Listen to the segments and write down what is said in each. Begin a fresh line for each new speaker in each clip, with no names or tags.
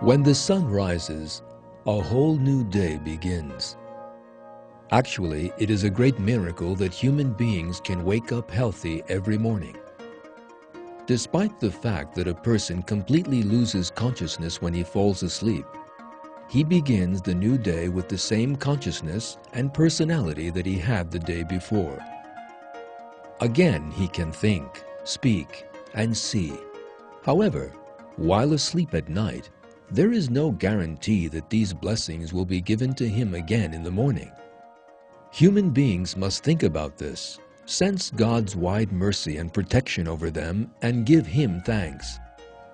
When the sun rises, a whole new day begins. Actually, it is a great miracle that human beings can wake up healthy every morning. Despite the fact that a person completely loses consciousness when he falls asleep, he begins the new day with the same consciousness and personality that he had the day before. Again, he can think, speak, and see. However, while asleep at night, there is no guarantee that these blessings will be given to him again in the morning. Human beings must think about this, sense God's wide mercy and protection over them, and give Him thanks.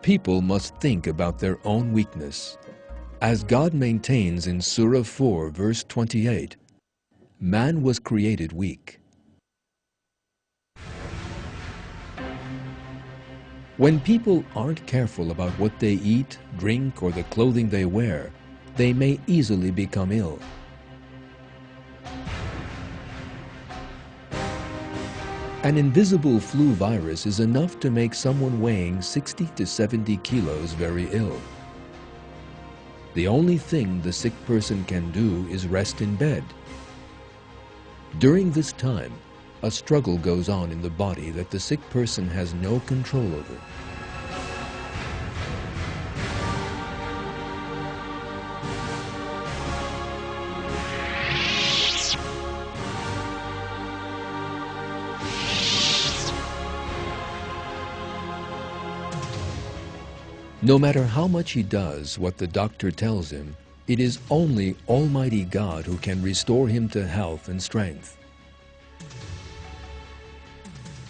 People must think about their own weakness. As God maintains in Surah 4, verse 28, man was created weak. When people aren't careful about what they eat, drink, or the clothing they wear, they may easily become ill. An invisible flu virus is enough to make someone weighing 60 to 70 kilos very ill. The only thing the sick person can do is rest in bed. During this time, a struggle goes on in the body that the sick person has no control over. No matter how much he does what the doctor tells him, it is only Almighty God who can restore him to health and strength.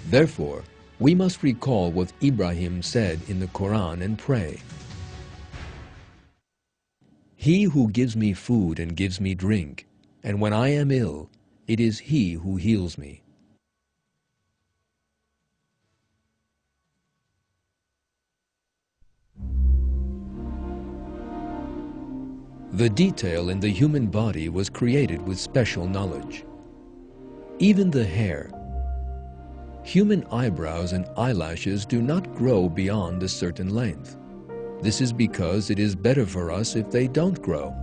Therefore, we must recall what Ibrahim said in the Qur'an and pray. He who gives me food and gives me drink, and when I am ill, it is He who heals me. The detail in the human body was created with special knowledge. Even the hair. Human eyebrows and eyelashes do not grow beyond a certain length. This is because it is better for us if they don't grow.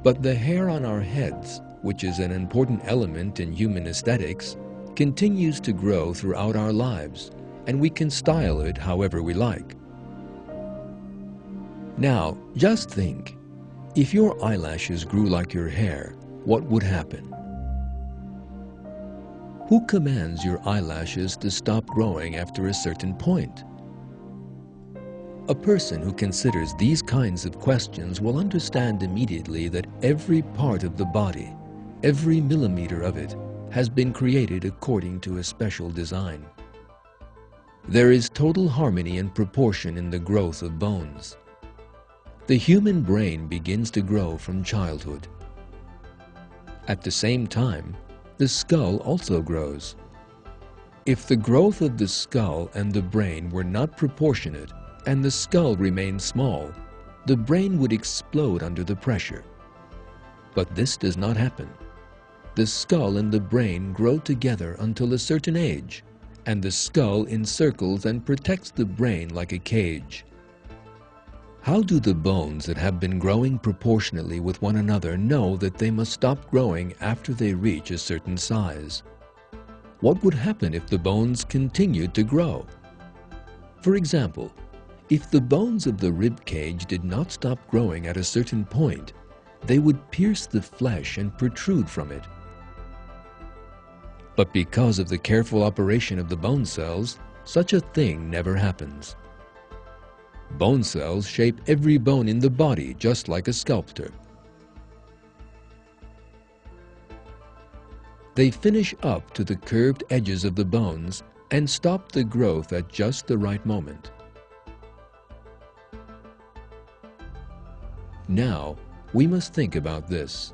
But the hair on our heads, which is an important element in human aesthetics, continues to grow throughout our lives, and we can style it however we like. Now, just think, if your eyelashes grew like your hair, what would happen? Who commands your eyelashes to stop growing after a certain point? A person who considers these kinds of questions will understand immediately that every part of the body, every millimeter of it, has been created according to a special design. There is total harmony and proportion in the growth of bones. The human brain begins to grow from childhood. At the same time, the skull also grows. If the growth of the skull and the brain were not proportionate and the skull remained small, the brain would explode under the pressure. But this does not happen. The skull and the brain grow together until a certain age, and the skull encircles and protects the brain like a cage. How do the bones that have been growing proportionately with one another know that they must stop growing after they reach a certain size? What would happen if the bones continued to grow? For example, if the bones of the rib cage did not stop growing at a certain point, they would pierce the flesh and protrude from it. But because of the careful operation of the bone cells, such a thing never happens. Bone cells shape every bone in the body just like a sculptor. They finish up to the curved edges of the bones and stop the growth at just the right moment. Now, we must think about this.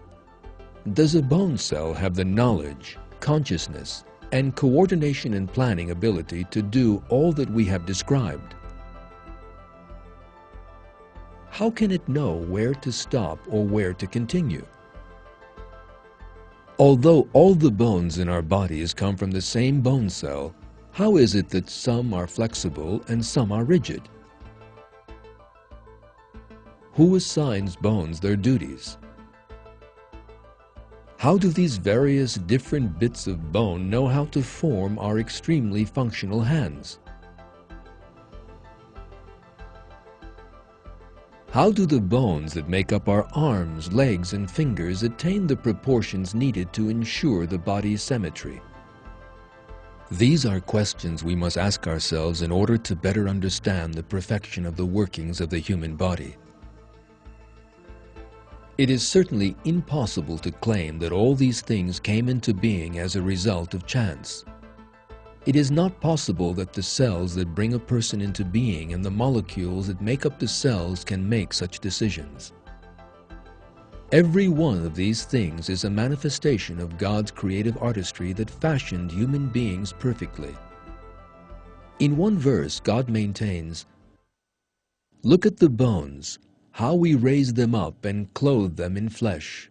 Does a bone cell have the knowledge, consciousness, and coordination and planning ability to do all that we have described? How can it know where to stop or where to continue? Although all the bones in our bodies come from the same bone cell, how is it that some are flexible and some are rigid? Who assigns bones their duties? How do these various different bits of bone know how to form our extremely functional hands? How do the bones that make up our arms, legs, and fingers attain the proportions needed to ensure the body's symmetry? These are questions we must ask ourselves in order to better understand the perfection of the workings of the human body. It is certainly impossible to claim that all these things came into being as a result of chance. It is not possible that the cells that bring a person into being and the molecules that make up the cells can make such decisions. Every one of these things is a manifestation of God's creative artistry that fashioned human beings perfectly. In one verse, God maintains, "Look at the bones, how we raise them up and clothe them in flesh."